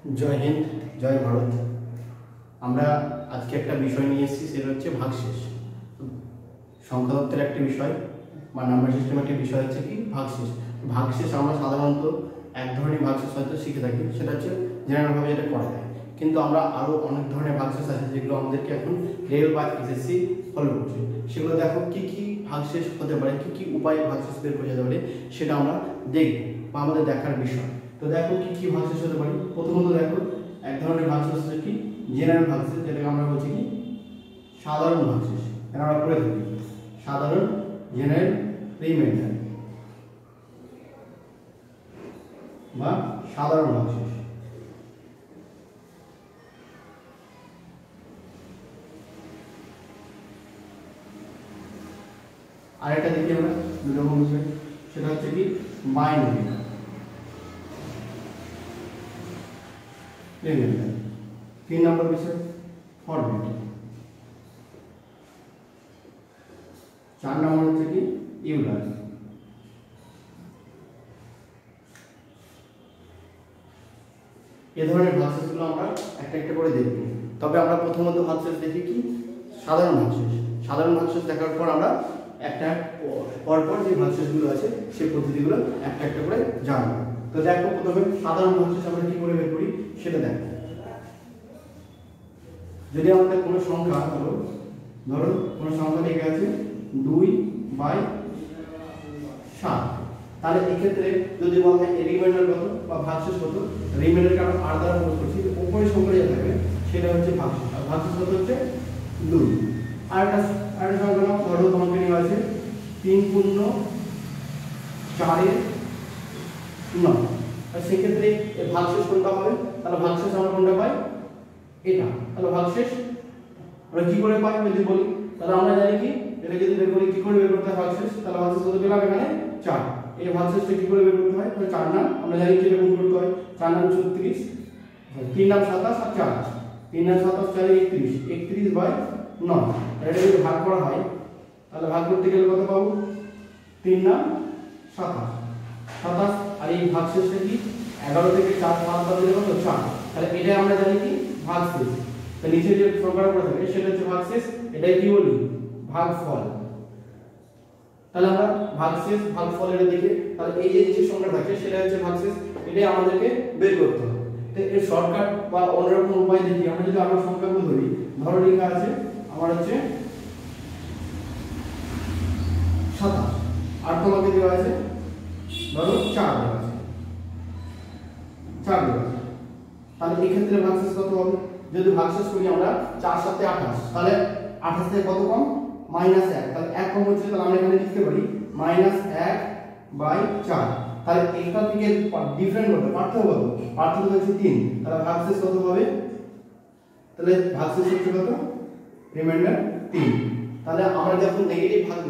जय हिंद जय भारत। আমরা আজকে একটা বিষয় নিয়ে এসেছি, সেটা হচ্ছে ভাগশেষ। সংখ্যা তত্ত্বের একটা বিষয় বা নাম্বার সিস্টেমের একটা বিষয় হচ্ছে কি ভাগশেষ। ভাগশেষ আমরা সাধারণত এক ধরনের ভাগশেষ হয়তো শিখে থাকি, সেটা হচ্ছে জেনারেলভাবে যেটা করা যায়, কিন্তু আমরা আরও অনেক ধরনের ভাগশেষ আছে যেগুলো আমাদেরকে এখন রেল বা এসএসসি ফলো করছে। সেগুলো দেখো কী কী ভাগশেষ হতে পারে, কী কী উপায়ে ভাগশেষ বের করে যেতে পারে, সেটা আমরা দেখব বা আমাদের দেখার বিষয়। তো দেখো কী কী ভাগশেষ হতে পারে। প্রথমত দেখো এক ধরনের ভাগশেষ হচ্ছে কি জেনারেল ভাগশেষ, যেটাকে আমরা বলছি কি সাধারণ ভাগশেষ। এটা আমরা পড়ে থাকি সাধারণ জেনারেল রিমাইন্ডার বা সাধারণ ভাগশেষ। আরেকটা দেখি আমরা দুরকম বিষয়, সেটা হচ্ছে কি বাইনারি রিমাইন্ডার। 3 নম্বর বিষয় ফরম্যাট। 4 নম্বর হচ্ছে কি ইউলার। এই ধরনের ভাগশেষগুলো আমরা একটা একটা করে দেখব। তবে আমরা প্রথমত ভাগশেষ দেখি কি সাধারণ ভাগশেষ। সাধারণ ভাগশেষ দেখার পর আমরা একটা পরপর যে ভাগশেষগুলো আছে সেই পদ্ধতিগুলো একটা একটা করে জানবো। তো দেখো প্রথমে সাধারণ ভাগশেষ আমরা কি করে বের করি সেটা দেখো। যদি আমাদের কোনো সংখ্যা ধরো কোনো সংখ্যা লেখা আছে 2/7, তাহলে এক্ষেত্রে যদি বলা হয় রিমাইন্ডার কত বা ভাগশেষ কত, রিমাইন্ডারকে আমরা আর দ্বারা প্রকাশ করছি, উপরে সংখ্যা যেটা থাকবে সেটা হচ্ছে ভাগশেষ, আর ভাগশেষ কত হচ্ছে 2। আরেকটা সংখ্যা ধরো তোমাকে নেওয়া আছে 3×4=9, আর সেক্ষেত্রে ভাগশেষ কোনটা হবে? তাহলে ভাগশেষ আমরা কোনটা পাই? এটা। তাহলে ভাগশেষ আমরা কি করে পাই যদি বলি, তাহলে আমরা জানি কি এটা যদি বের করি কি করে বের করতে হয় ভাগশেষ, তাহলে ভাগশেষ কত পেলাম এখানে 4। এই ভাগশেষটা কি করে বের করতে হয়? তাহলে 4 নাম আমরা জানি কি গুণ করতে হয়, 4 নাম 36, 3 নাম 27 আর 4, 3 নাম 27 4 31, 31/9। এটা যদি ভাগ করা হয় তাহলে ভাগ করতে গেলে কত পাবো? 3 নাম 27, আর এই ভাগশেষটা কি 11 থেকে 4 বাদ দিলে কত 4। তাহলে এটা আমরা জানি কি ভাগশেষ। তো নিচে যে সংখ্যাটা পড়ে থাকে সেটা হচ্ছে ভাগশেষ, এটাই কি বলি ভাগফল। তাহলে আমরা ভাগশেষ ভাগফল এটা দেখে, তাহলে এই যে নিচে সংখ্যা থাকে সেটা হচ্ছে ভাগশেষ, এটাই আমাদেরকে বের করতে হবে। তো এর শর্টকাট বা অন্যরকম উপায় দেখি আমরা। যদি আমরা সংখ্যাগুলো ধরি, ধরো লেখা আছে আমার হচ্ছে 27, আর তোমাকে দেওয়া আছে ধরো 4 দেওয়া আছে, 4 দেওয়া আছে। তাহলে এই ক্ষেত্রে ভাগশেষ কত হবে? যদি ভাগশেষ করি আমরা 4 × 7 = 28, তাহলে 28 থেকে কত কম? -1। তাহলে 1 কম হচ্ছে, তাহলে আমরা এখানে লিখতে পারি -1/4। তাহলে এটা থেকে ডিফারেন্ট কত? পার্থক্য কত? পার্থক্য হচ্ছে 3। তাহলে ভাগশেষ কত হবে? তাহলে ভাগশেষ হচ্ছে কত? রিমাইন্ডার 3। তাহলে আমরা যখন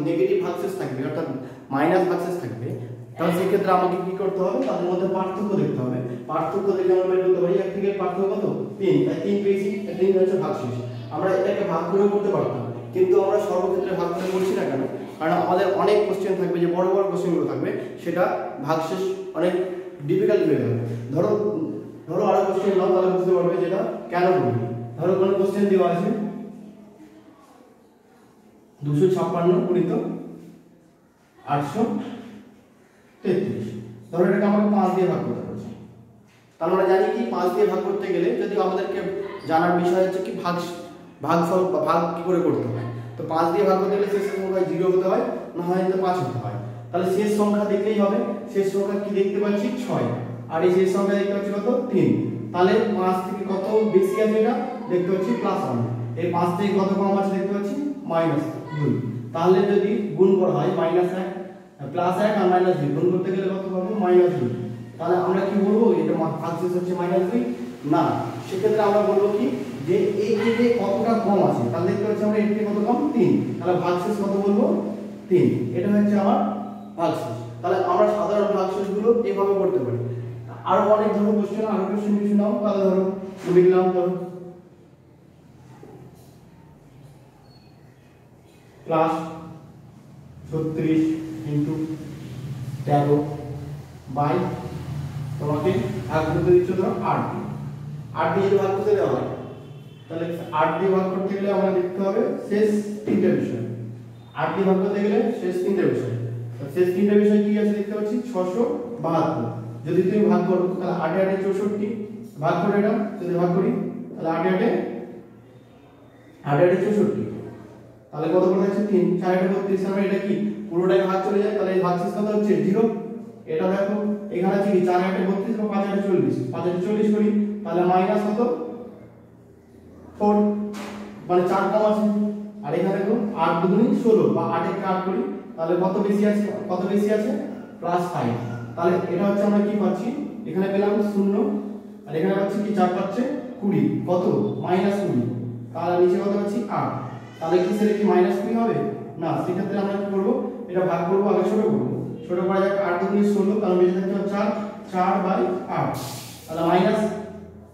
নেগেটিভ ভাগশেষ থাকবে অর্থাৎ মাইনাস ভাগশেষ থাকবে, তাহলে সেই ক্ষেত্রে আমাকে কি করতে হবে? তাদের মধ্যে পার্থক্য দেখতে হবে। পার্থক্য দেখে আমরা বের করতে পারি 1 থেকে পার্থক্য কত? 3। তাই 3 পেয়েছি, 3 হচ্ছে ভাগশেষ। আমরা এটাকে ভাগ করে করতে পারতাম, কিন্তু আমরা সর্বক্ষেত্রে ভাগ করে করছি না কেন? কারণ আমাদের অনেক কোশ্চেন থাকবে, যে বড় বড় কোশ্চেনগুলো থাকবে, সেটা ভাগশেষ অনেক ডিফিকাল্ট হয়ে যাবে। ধরো আরো কোশ্চেন নাও, তাহলে বুঝতে পারবে যেটা কেন করি। ধরো কোনো কোশ্চেন দেওয়া আছে 256 × 833, ধরো এটাকে আমাকে 5 দিয়ে ভাগ করতে বলছে। তাহলে আমরা জানি কি 5 দিয়ে ভাগ করতে গেলে যদি আমাদেরকে জানার বিষয় হচ্ছে কি ভাগফল বা ভাগ কি করে করতে হয়। তো 5 দিয়ে ভাগ করতে গেলে শেষ সংখ্যা 0 হতে হয়, না হয় 5 হতে হয়। তাহলে শেষ সংখ্যা দেখলেই হবে। শেষ সংখ্যা কি দেখতে পাচ্ছি? 6, আর এই শেষ সংখ্যা দেখতে পাচ্ছি কত? 3। তাহলে 5 থেকে কত বেশি আছে? এটা দেখতে পাচ্ছি +1। এই 5 থেকে কত কম আছে দেখতে পাচ্ছি? -2। তাহলে যদি গুণ করা হয় -1 +1 আর -2 গুণ করতে গেলে কত পাবো? -2। তাহলে আমরা কি বলবো? এটা ভাগশেষ হচ্ছে -2 না। সেক্ষেত্রে আমরা বলবো কি যে এই থেকে কতটা কম আছে, তাহলে দেখতে পাচ্ছি আমরা এর থেকে কত কম? 3। তাহলে ভাগশেষ কত বলবো? 3। এটা হচ্ছে আমার ভাগশেষ। তাহলে আমরা সাধারণ ভাগশেষগুলো এইভাবে করতে পারি। আরো অনেক ধরনের কোশ্চেন, আরো কোশ্চেন কিছু নাও। তাহলে ধরো লিখলাম ধরো +36 × 13 বাই তোমাকে ভাগ করতে দিচ্ছ ধরো 8 দিয়ে, 8 দিয়ে যদি ভাগ করতে দেওয়া হয় তাহলে 8 দিয়ে ভাগ করতে গেলে আমরা দেখতে হবে শেষ তিনটে বিষয়। 8 দিয়ে ভাগ করতে গেলে শেষ তিনটে বিষয়, শেষ তিনটে বিষয় কি আছে দেখতে পাচ্ছি 672। যদি তুমি ভাগ করো তাহলে 8 8 64 ভাগ করে এটা যদি ভাগ করি তাহলে 8 8 64 তাহলে কত করে আছে 3 4 8 32। আমরা এটা কি পুরোটাই ভাগ চলে যায় তাহলে এই ভাগশেষ কত হচ্ছে 0। এটা দেখো এখানে আছে কি 4 8 32 বা 5 8 40, 5 8 40 করি তাহলে মাইনাস কত 4 মানে 4 কম আছে। আর এখানে দেখো 8 2 16 বা 8 কে 8 করি তাহলে কত বেশি আছে +5। তাহলে এটা হচ্ছে আমরা কি পাচ্ছি এখানে পেলাম 0 আর এখানে পাচ্ছি কি 4 পাচ্ছে 20 কত -20। তাহলে নিচে কত পাচ্ছি 8। তাহলে কি সেটা কি -20 হবে না, সেক্ষেত্রে আমরা কি করব এটা ভাগ করব আগে ছোট করব, ছোট করা যাক 8 2 16 তাহলে বেশি থাকছে 4 4/8 তাহলে মাইনাস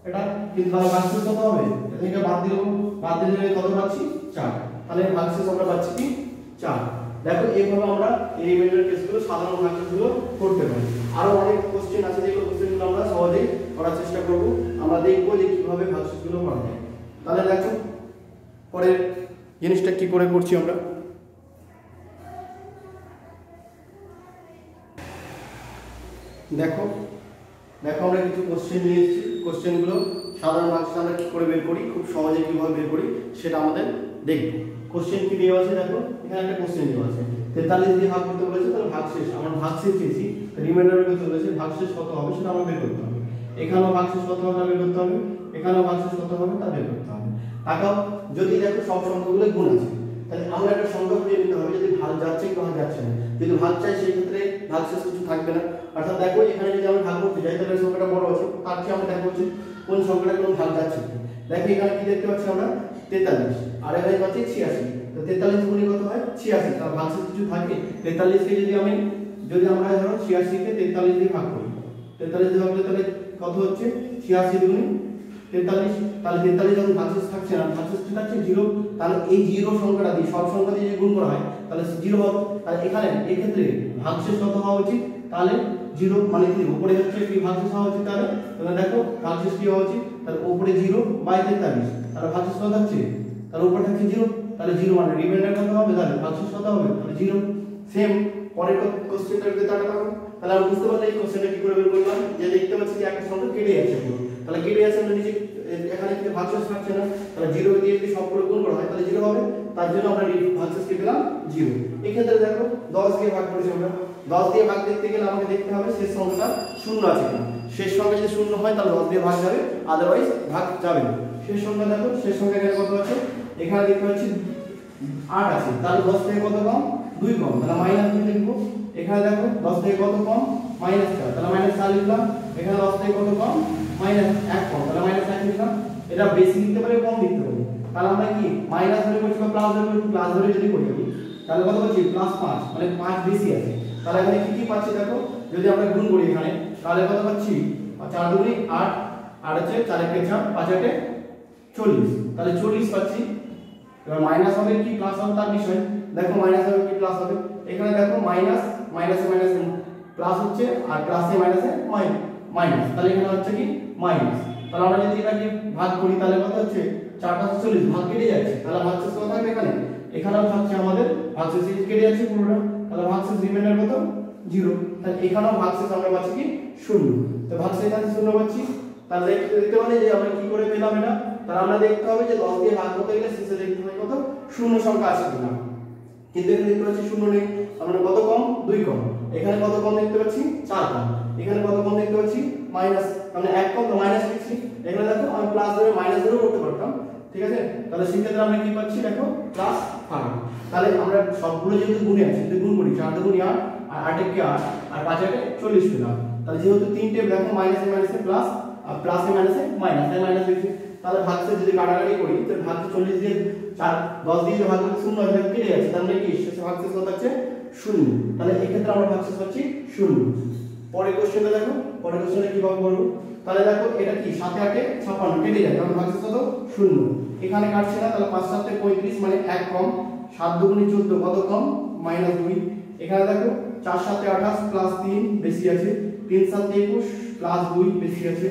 এটা কিন্তু তাহলে ভাগশেষ কত হবে এটা থেকে বাদ দিলে কত পাচ্ছি 4। তাহলে ভাগশেষ আমরা পাচ্ছি কি 4। দেখো এইভাবে আমরা এই রিমাইন্ডার কেসগুলো সাধারণ ভাগশেষগুলো করতে পারি। আরো অনেক কোশ্চেন আছে যেগুলো কোশ্চেনগুলো আমরা সহজেই করার চেষ্টা করব, আমরা দেখব যে কিভাবে ভাগশেষগুলো করা যায়। তাহলে দেখো পরের জিনিসটা কি করে করছি আমরা। দেখো দেখো আমরা কিছু কোশ্চেন নিয়ে এসেছি, কোশ্চেনগুলো সাধারণ ভাগশেষ আমরা কি করে বের করি, খুব সহজে কিভাবে বের করি সেটা আমাদের দেখব। কোশ্চেন কি দেওয়া আছে দেখো এখানে একটা কোশ্চেন দেওয়া আছে 43 দিয়ে ভাগ করতে বলেছে, তাহলে ভাগশেষ আমরা ভাগশেষ চেয়েছি, রিমাইন্ডার বের করতে বলেছে, ভাগশেষ কত হবে সেটা আমরা বের করতে হবে। এখানেও ভাগশেষ কত হবে বের করতে হবে, এখানেও ভাগশেষ কত হবে তা বের করতে হবে। তাকাও যদি দেখো সব সংখ্যাগুলো গুণ আছে তাহলে আমরা একটা সংখ্যা খুঁজে নিতে হবে যদি ভাগ যাচ্ছে কি ভাগ যাচ্ছে না। যদি ভাগ চাই সেই ক্ষেত্রে ভাগশেষ কিছু থাকবে না। অর্থাৎ দেখো এখানে যদি আমরা ভাগ করতে যাই তাহলে সংখ্যাটা বড় আছে, তার চেয়ে আমরা দেখো হচ্ছে কোন সংখ্যাটা কোন ভাগ যাচ্ছে। দেখো এখানে কি দেখতে পাচ্ছি আমরা 43 আর এখানে পাচ্ছি 86। তো 43 গুণে কত হয় 86, তার ভাগশেষ কিছু থাকে। 43 কে যদি আমরা ধরো 86 কে 43 দিয়ে ভাগ করি, 43 দিয়ে ভাগ করলে তাহলে কত হচ্ছে 86 গুণে 43। তাহলে 43 যখন ভাগশেষ থাকছে না, ভাগশেষ কি থাকছে 0। তাহলে এই 0 সংখ্যাটা দিয়ে সব সংখ্যা দিয়ে যদি গুণ করা হয় তাহলে 0 হবে। তাহলে এখানে এই ক্ষেত্রে ভাগশেষ কত হওয়া উচিত তাহলে 0 মানে কি উপরে হচ্ছে কি ভাগশেষ হওয়া উচিত। তাহলে দেখো ভাগশেষ কি হওয়া উচিত তাহলে উপরে 0/43 তাহলে ভাগশেষ কত হচ্ছে তাহলে উপরে থাকছে 0। তাহলে 0 মানে রিমাইন্ডার কত হবে তাহলে ভাগশেষ কত হবে তাহলে 0। সেম পরের কোশ্চেনটার দিকে তাকাও তাহলে আমরা বুঝতে পারলাম এই কোশ্চেনটা কি করে বের করলাম, যে দেখতে পাচ্ছি যে একটা সংখ্যা কেটে যাচ্ছে পুরো, তাহলে কেটে যাচ্ছে আমরা নিচে এখানে কিন্তু ভাগশেষ থাকছে না, তাহলে 0 দিয়ে যদি সবগুলো গুণ করা হয় তাহলে 0 হবে। তার জন্য আমরা ভাগশেষ কে পেলাম 0। এই ক্ষেত্রে দেখো 10 দিয়ে ভাগ করেছি আমরা, 10 দিয়ে ভাগ দেখতে গেলে আমাকে দেখতে হবে শেষ সংখ্যাটা শূন্য আছে কিনা। শেষ সংখ্যা যদি শূন্য হয় তাহলে 10 দিয়ে ভাগ যাবে, আদারওয়াইজ ভাগ যাবে না। শেষ সংখ্যা দেখো শেষ সংখ্যা এখানে কত আছে এখানে দেখতে পাচ্ছি 8 আছে, তাহলে 10 থেকে কত কম 2 কম, তাহলে -2 লিখবো। এখানে দেখো 10 থেকে কত কম -4, তাহলে -4 লিখলাম। এখানে 10 থেকে কত কম -1 কম, তাহলে -1 লিখলাম। এটা বেশি লিখতে পারি কম লিখতে পারি, তাহলে আমরা কি মাইনাস ধরে করছি বা প্লাস ধরে করছি, প্লাস ধরে যদি করি তাহলে কত পাচ্ছি +5 মানে 5 বেশি আছে। তাহলে এখানে কি কি পাচ্ছি দেখো যদি আমরা গুণ করি এখানে তাহলে কত পাচ্ছি 4 2 8 আর হচ্ছে 4 1 4 5 8 40, তাহলে 40 পাচ্ছি। এবার মাইনাস হবে কি প্লাস হবে তার বিষয়, দেখো মাইনাস হবে কি প্লাস হবে। এখানে দেখো মাইনাস মাইনাসে মাইনাসে প্লাস হচ্ছে আর প্লাসে মাইনাসে মাইনাস, তাহলে এখানে হচ্ছে কি মাইনাস। তাহলে আমরা যদি এটাকে ভাগ করি তাহলে কত হচ্ছে 4 5 40 ভাগ কেটে যাচ্ছে, তাহলে ভাগশেষ কত থাকবে এখানে, এখানেও থাকছে আমাদের ভাগশেষ কেটে যাচ্ছে পুরোটা, তাহলে ভাগশেষ রিমাইন্ডার কত 0। তাহলে এখানেও ভাগশেষ আমরা পাচ্ছি কি 0, তো ভাগশেষ এখানে 0 পাচ্ছি। তাহলে দেখতে পারি যে আমরা কি করে পেলাম এটা, তাহলে আমরা দেখতে হবে যে 10 দিয়ে ভাগ করতে গেলে শেষে দেখতে হবে কত শূন্য সংখ্যা আছে কিনা, কিন্তু এখানে দেখতে পাচ্ছি 0 নেই, আমরা কত কম 2 কম। এখানে কত কম দেখতে পাচ্ছি 4 কম, এখানে কত কম দেখতে পাচ্ছি মাইনাস, মানে 1 কম তো মাইনাস লিখছি। এখানে দেখো আমি প্লাস ধরে মাইনাস ধরে করতে পারতাম, ঠিক আছে। তাহলে সেই ক্ষেত্রে আমরা কি পাচ্ছি দেখো +5। তাহলে আমরা সবগুলো যেহেতু গুণে আছে যদি গুণ করি 4 2 8 আর 8 1 8 আর 5 8 40 পেলাম। তাহলে যেহেতু তিনটে দেখো মাইনাসে মাইনাসে প্লাস আর প্লাসে মাইনাসে মাইনাস, তাই মাইনাস লিখছি। তাহলে ভাগশেষ যদি কাটাকাটি করি তাহলে ভাগশেষ 40 দিয়ে 10 দিয়ে ভাগ করলে 0 হয়ে যাবে, কেটে যাচ্ছে, তার মানে কি শেষে ভাগশেষ কত হচ্ছে 0। তাহলে এই ক্ষেত্রে আমরা ভাগশেষ পাচ্ছি 0। পরের কোশ্চেনটা দেখো, পরের কোশ্চেনটা কিভাবে করব। তাহলে দেখো এটা কি 7 8 56 কেটে যায়, কারণ ভাগশেষ কত 0, এখানে কাটছে না, তাহলে 5 7 35 মানে 1 কম, 7 2 14 কত কম -2। এখানে দেখো 4 7 28 +3 বেশি আছে, 3 7 21 +2 বেশি আছে।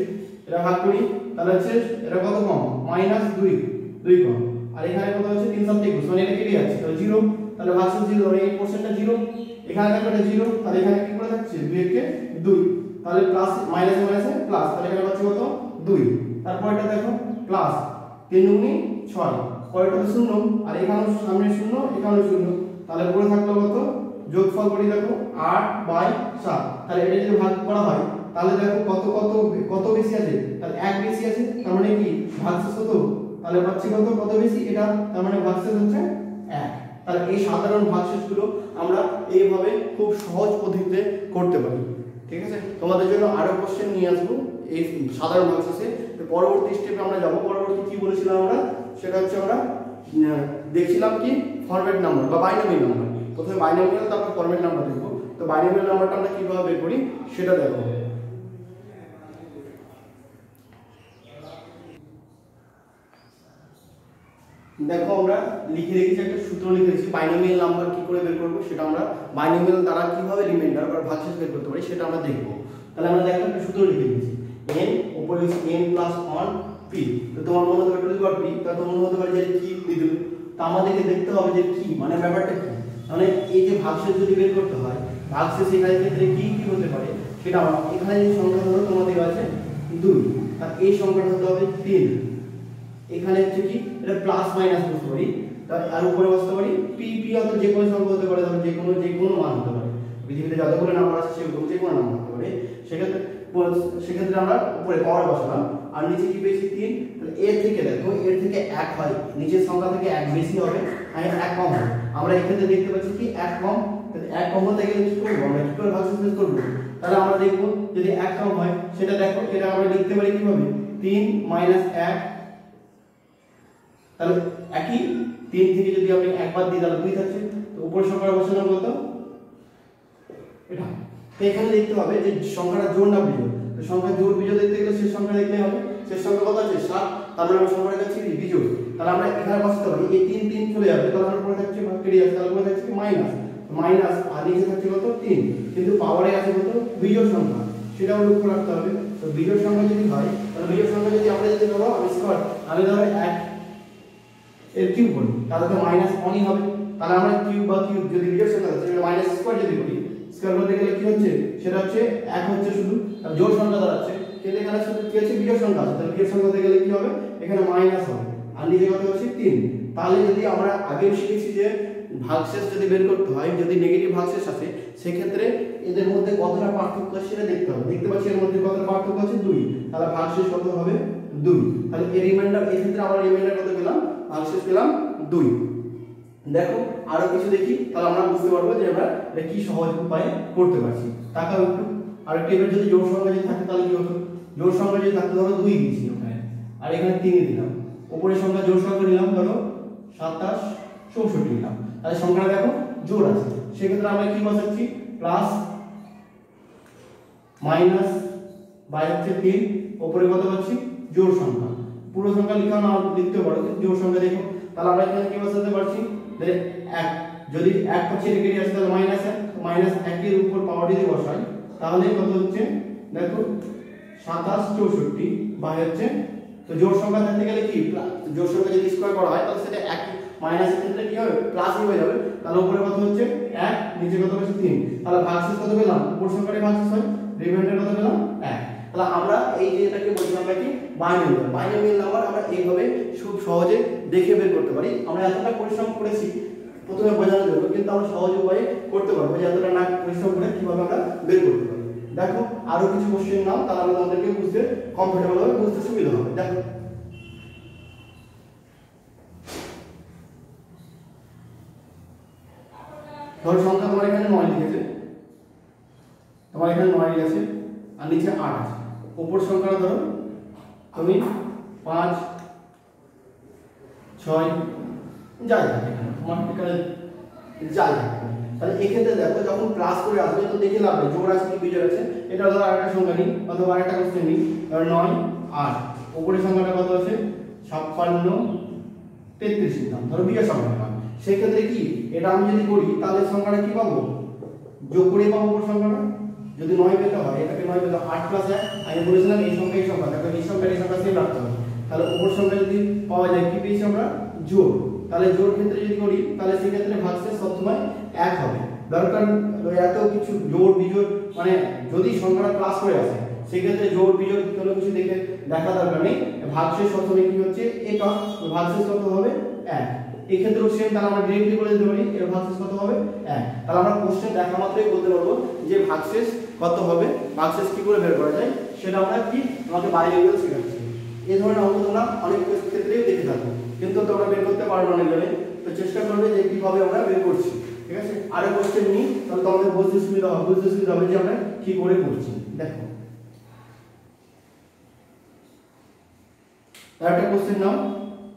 এটা ভাগ করি তাহলে হচ্ছে এটা কত কম -2 কম, আর এখানে কত হচ্ছে 3 7 21 মানে এটা কেটে যাচ্ছে তাহলে 0, তাহলে ভাগশেষ 0 মানে এই পোরশনটা 0, এখানে দেখো এটা 0, তাহলে এখানে কি করে থাকছে 2 কে 2, তাহলে প্লাস মাইনাসে মাইনাসে প্লাস, তাহলে এখানে পাচ্ছি কত 2, তারপর এটা দেখো প্লাস 3 গুণি 6, পরেরটা তো 0, আর এখানে সামনে 0 এখানে 0, তাহলে পড়ে থাকলো কত, যোগফল করি দেখো 8/7, তাহলে এটা যদি ভাগ করা হয় তাহলে দেখো কত কত কত বেশি আছে, তাহলে 1 বেশি আছে, তার মানে কি ভাগশেষ কত, তাহলে পাচ্ছি কত কত বেশি এটা, তার মানে ভাগশেষ হচ্ছে 1। তাহলে এই সাধারণ ভাগশেষগুলো আমরা এইভাবে খুব সহজ পদ্ধতিতে করতে পারি। ঠিক আছে, তোমাদের জন্য আরো কোশ্চেন নিয়ে আসবো এই সাধারণ ভাগশেষে। পরবর্তী স্টেপে আমরা যাব, পরবর্তী কি বলেছিলাম আমরা, সেটা হচ্ছে আমরা দেখছিলাম কি ফরম্যাট নাম্বার বা বাইনোমিয়াল নাম্বার। প্রথমে বাইনোমিয়াল, তারপর ফরম্যাট নাম্বার দেখবো। তো বাইনোমিয়াল নাম্বারটা আমরা কিভাবে বের করি সেটা দেখো। দেখো আমরা লিখে রেখেছি, একটা সূত্র লিখে রেখেছি বাইনোমিয়াল নাম্বার কি করে বের করব, সেটা আমরা বাইনোমিয়াল দ্বারা কিভাবে রিমাইন্ডার বা ভাগশেষ বের করতে পারি সেটা আমরা দেখব। তাহলে আমরা দেখো একটা সূত্র লিখে রেখেছি, n উপরে হচ্ছে n + 1 p। তো তোমার মনে হতে পারে 2 p, তো তোমার মনে হতে পারে যে কি দিয়ে দিল, তো আমাদেরকে দেখতে হবে যে কি মানে ব্যাপারটা কি, মানে এই যে ভাগশেষ যদি বের করতে হয়, ভাগশেষ এখানে ক্ষেত্রে কি কি হতে পারে সেটা আমরা, এখানে যে সংখ্যা ধরো তোমাদের আছে 2, আর এই সংখ্যাটা হতে হবে 3, এখানে হচ্ছে কি এটা প্লাস মাইনাস বসতে পারি, আর উপরে বসতে পারি পি, পি অত যে কোনো সংখ্যা হতে পারে, ধরো যে কোনো মান হতে পারে, পৃথিবীতে যতগুলো নাম্বার আছে সেগুলো যে কোনো নাম্বার হতে পারে। সেক্ষেত্রে আমরা উপরে পাওয়ার বসালাম, আর নিচে কি পেয়েছি 3, তাহলে এর থেকে দেখো এর থেকে 1 হয়, নিচের সংখ্যা থেকে 1 বেশি হবে আর 1 কম হবে। আমরা এক্ষেত্রে দেখতে পাচ্ছি কি 1 কম, তাহলে 1 কম হতে গেলে কি করব, আমরা কি করে ভাগশেষ বের করব, তাহলে আমরা দেখব যদি 1 কম হয় সেটা দেখো এটা আমরা লিখতে পারি কিভাবে 3 - 1, তাহলে একই 3 থেকে যদি আমি একবার দিই তাহলে 2 থাকছে, তো উপর সংখ্যাটা বসালাম কত এটা। তো এখানে দেখতে হবে যে সংখ্যাটা জোড় না বিজোড়, তো সংখ্যা জোড় বিজোড় দেখতে গেলে শেষ সংখ্যা দেখতে হবে, শেষ সংখ্যা কত আছে 7, তার মানে আমরা সংখ্যাটা কাছে বিজোড়, তাহলে আমরা এখানে বসাতে পারি এই 3 3 চলে যাবে, তাহলে আমরা পরে থাকছে ভাগ কেটে যাচ্ছে, তাহলে পরে থাকছে মাইনাস মাইনাস, আর নিচে থাকছে কত 3, কিন্তু পাওয়ারে আছে কত বিজোড় সংখ্যা, সেটাও লক্ষ্য রাখতে হবে। তো বিজোড় সংখ্যা যদি হয়, তাহলে বিজোড় সংখ্যা যদি আমরা যদি ধরো আমি ধরো 1 এর কিউব করি তাহলে তো -1ই হবে, তাহলে আমরা কিউব বা কিউব যদি বিজোড় সংখ্যা আছে সেটা মাইনাস স্কয়ার যদি করি, স্কয়ার করতে গেলে কি হচ্ছে সেটা হচ্ছে 1 হচ্ছে শুধু, আর জোড় সংখ্যা দাঁড়াচ্ছে, কিন্তু এখানে শুধু কি আছে বিজোড় সংখ্যা আছে, তাহলে বিজোড় সংখ্যা হতে গেলে কি হবে এখানে মাইনাস হবে, আর নিচে কত হচ্ছে 3। তাহলে যদি আমরা আগে শিখেছি যে ভাগশেষ যদি বের করতে হয়, যদি নেগেটিভ ভাগশেষ আসে সেক্ষেত্রে এদের মধ্যে কতটা পার্থক্য আছে সেটা দেখতে হবে। দেখতে পাচ্ছি এর মধ্যে কতটা পার্থক্য আছে 2, তাহলে ভাগশেষ কত হবে 2, তাহলে এই রিমাইন্ডার, এই ক্ষেত্রে আমরা রিমাইন্ডার কত পেলাম, ভাগশেষ পেলাম 2। দেখো আরো কিছু দেখি, তাহলে আমরা বুঝতে পারবো যে আমরা এটা কি সহজ উপায়ে করতে পারছি। তাকাও একটু, আরেকটা এবার যদি জোড় সংখ্যা যদি থাকে তাহলে কি হতো, জোড় সংখ্যা যদি থাকতো ধরো 2 দিয়েছি ওখানে, আর এখানে 3 দিলাম, উপরের সংখ্যা জোড় সংখ্যা নিলাম ধরো 27 64 নিলাম, তাহলে সংখ্যাটা দেখো জোড় আছে, সেক্ষেত্রে আমরা কি বসাচ্ছি প্লাস মাইনাস বাই হচ্ছে 3, উপরে কত পাচ্ছি জোড় সংখ্যা, পুরো সংখ্যা লিখা না লিখতে পারো কিন্তু জোড় সংখ্যা দেখো, তাহলে আমরা এখানে কি বসাতে পারছি 1, যদি 1 পাচ্ছি এটা কেটে আসে তাহলে -1 এর উপর পাওয়ার যদি বসাই তাহলে কত হচ্ছে দেখো 27 64 বাই হচ্ছে, তো জোড় সংখ্যা থাকতে গেলে কি জোড় সংখ্যা যদি স্কয়ার করা হয় তাহলে সেটা 1 মাইনাসের ক্ষেত্রে কি হবে প্লাসই হয়ে যাবে, তাহলে উপরে কত হচ্ছে 1, নিচে কত হচ্ছে 3, তাহলে ভাগশেষ কত পেলাম, উপর সংখ্যাটা ভাগশেষ হয়, রিমাইন্ডার কত পেলাম 1। তাহলে আমরা এই যে এটাকে বলছিলাম কি বাইনোমিয়াল নাম্বার, আমরা এইভাবে খুব সহজে দেখে বের করতে পারি। আমরা এতটা পরিশ্রম করেছি প্রথমে বোঝানোর জন্য, কিন্তু আমরা সহজ উপায়ে করতে পারবো যে এতটা না পরিশ্রম করে কিভাবে আমরা বের করতে পারি। দেখো আরো কিছু কোশ্চেন নাও, তাহলে আমরা তোমাদেরকে বুঝতে কমফোর্টেবল হবে, বুঝতে সুবিধা হবে। দেখো ধরো সংখ্যা তোমার এখানে 9 লিখেছে, তোমার এখানে 9 আছে আর নিচে 8 আছে, উপর সংখ্যাটা ধরো তুমি 5 6 যাই থাকে তোমার এখানে যাই থাকে, তাহলে এক্ষেত্রে দেখো যখন প্লাস করে আসবে তো দেখে লাভ নেই জোড় আছে কি বিজোড় আছে, এটা ধরো আরেকটা সংখ্যা নিই অথবা আরেকটা কোশ্চেন নিই, ধরো 9 8, উপরের সংখ্যাটা কত আছে 56 33 নিলাম, ধরো বিজোড় সংখ্যা, সেই ক্ষেত্রে কি এটা আমি যদি করি তাহলে সংখ্যাটা কি পাবো যোগ করে পাবো উপর সংখ্যাটা, যদি 9 পেতে হয়, এটাকে 9 পেতে 8 প্লাস 1, আমি বলেছিলাম এই সংখ্যা দেখো এই সংখ্যা সেম রাখতে হবে। তাহলে উপর সংখ্যা যদি পাওয়া যায় কি পেয়েছি আমরা, জোড়। তাহলে জোড় ক্ষেত্রে যদি করি তাহলে সেই ক্ষেত্রে ভাগশেষ সবসময় 1 হবে। দরকার এত কিছু জোড় বিজোড় মানে যদি সংখ্যাটা প্লাস করে আসে সেই ক্ষেত্রে জোড় বিজোড় কোনো কিছু দেখা দরকার নেই। ভাগশেষ সবসময় কি হচ্ছে একক, ভাগশেষ কত হবে 1। এই ক্ষেত্রেও সেম, তাহলে আমরা ডিরেক্টলি বলে দিতে পারি এর ভাগশেষ কত হবে 1। তাহলে আমরা কোশ্চেন দেখা মাত্রই বলতে পারবো যে ভাগশেষ কত হবে। ভাগশেষ কি করে বের করা যায় সেটা আমরা কি আমাকে বাইনারিয়াল শেখাচ্ছি। এই ধরনের অঙ্ক তোমরা অনেক ক্ষেত্রেই দেখে থাকো, কিন্তু তোমরা বের করতে পারো না অনেকজনে, তো চেষ্টা করবে যে কিভাবে আমরা বের করছি। ঠিক আছে, আরো কোশ্চেন নিই তাহলে তোমাদের বুঝতে সুবিধা হবে যে আমরা কি করে করছি। দেখো একটা কোশ্চেন নাও,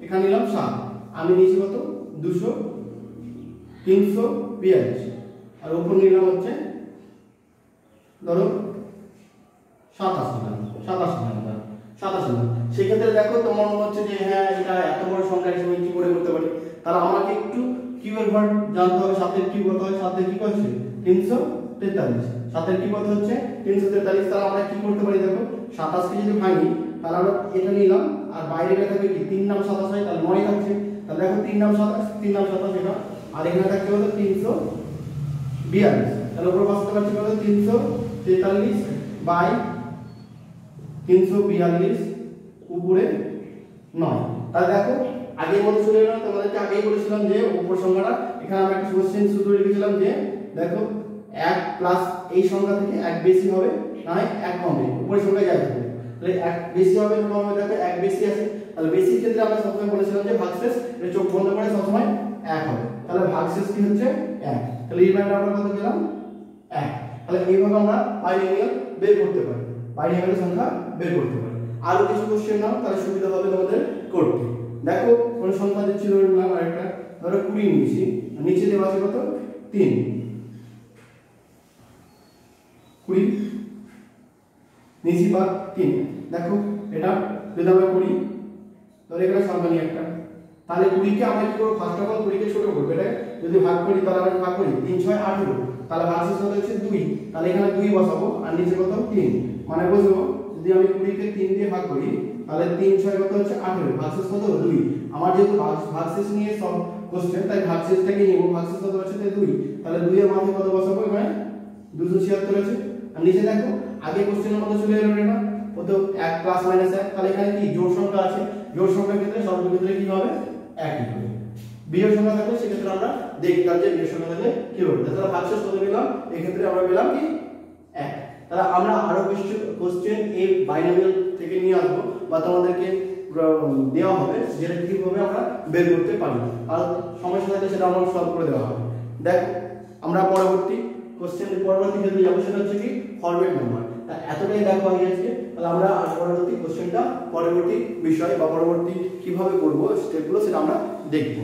এখানে নিলাম 7, আমি নিয়েছি কত 200 342, আর উপর নিলাম হচ্ছে ধরো 87। সেক্ষেত্রে দেখো তোমার মনে হচ্ছে যে হ্যাঁ এটা এত বড় সংখ্যা হিসেবে কি করে করতে পারি, তাহলে আমাকে একটু কিউবের ঘর জানতে হবে। 7 এর কিউব কত হয়, 7 এর কি হচ্ছে 343, 7 এর কিউব কত হচ্ছে 343। তাহলে আমরা কি করতে পারি, দেখো 27 কে যদি ভাঙি তাহলে আমরা এটা নিলাম, আর বাইরে থাকবে কি 3 নাম 27 হয়, তাহলে 9 থাকছে। তাহলে দেখো 3 নাম 27 এটা, আর এখানে থাকছে কত 342। তাহলে উপর পাশে থাকছে কত 343 বাই 342 উপরে 9। তাহলে দেখো আগের মতো চলে গেলাম, তোমাদেরকে আগেই বলেছিলাম যে উপর সংখ্যাটা এখানে আমরা একটা কোশ্চেন সূত্র লিখেছিলাম যে দেখো 1 প্লাস এই সংখ্যা থেকে 1 বেশি হবে না 1 কমবে, উপরের সংখ্যা যাই থাকবে। তাহলে 1 বেশি হবে না কম হবে, দেখো 1 বেশি আছে। তাহলে বেশির ক্ষেত্রে আমরা সবসময় বলেছিলাম যে ভাগশেষ এর চোখ বন্ধ করে সবসময় 1 হবে। তাহলে ভাগশেষ কি হচ্ছে 1। তাহলে এই মানটা আমরা কত পেলাম 1। তাহলে এইভাবে আমরা বাইনোমিয়াল বের করতে পারি, বাইনোমিয়াল সংখ্যা বের করতে পারি। আরো কিছু কোশ্চেন নাও তাহলে সুবিধা হবে তোমাদের করতে। দেখো কোন সংখ্যা দিচ্ছি ধরলাম আরেকটা, ধরো 20 নিয়েছি, নিচে দেওয়া আছে কত 3, 20 নিচে বা 3। দেখো এটা যদি আমরা করি ধরো এখানে সংখ্যা নিয়ে একটা, তাহলে 20 কে আমরা কি করব, ফার্স্ট অফ অল 20 কে ছোট করব। এটা যদি ভাগ করি তাহলে আমরা ভাগ করি 3 6 18, তাহলে ভাগশেষ কত হচ্ছে 2। তাহলে এখানে 2 বসাবো আর নিচে কত 3, মানে বুঝবো যদি আমি 20 কে 3 দিয়ে ভাগ করি তাহলে 3 6 কত হচ্ছে 18, ভাগশেষ কত 2। আমার যেহেতু ভাগশেষ নিয়ে সব কোশ্চেন তাই ভাগশেষটাকে নিব, ভাগশেষ কত হচ্ছে 2। তাহলে 2 এর মাঝে কত বসাবো, এখানে 276 আছে। আর নিচে দেখো আগে কোশ্চেনের মধ্যে চলে এলো এটা কত 1 প্লাস মাইনাস 1, তাহলে এখানে কি জোড় সংখ্যা আছে, জোড় সংখ্যার ক্ষেত্রে সর্বক্ষেত্রে কি হবে 1 হবে। বিজোড় সংখ্যা থাকলে সেক্ষেত্রে আমরা দেখতাম যে বিজোড় সংখ্যা থাকলে কি হবে। তাহলে ভাগশেষ কত পেলাম, এই ক্ষেত্রে আমরা পেলাম কি 1। তাহলে আমরা আরো কিছু কোশ্চেন এই বাইনোমিয়াল থেকে নিয়ে আসবো বা তোমাদেরকে দেওয়া হবে যেটা কিভাবে আমরা বের করতে পারি, আর সমস্যা থাকলে সেটা আমরা সলভ করে দেওয়া হবে। দেখো আমরা পরবর্তী ক্ষেত্রে যাবো, সেটা হচ্ছে কি ফরওয়ার্ড নাম্বার। তা এতটাই দেখো হয়ে গেছে, তাহলে আমরা পরবর্তী কোশ্চেনটা পরবর্তী বিষয় বা পরবর্তী কিভাবে করবো স্টেপগুলো সেটা আমরা দেখবো।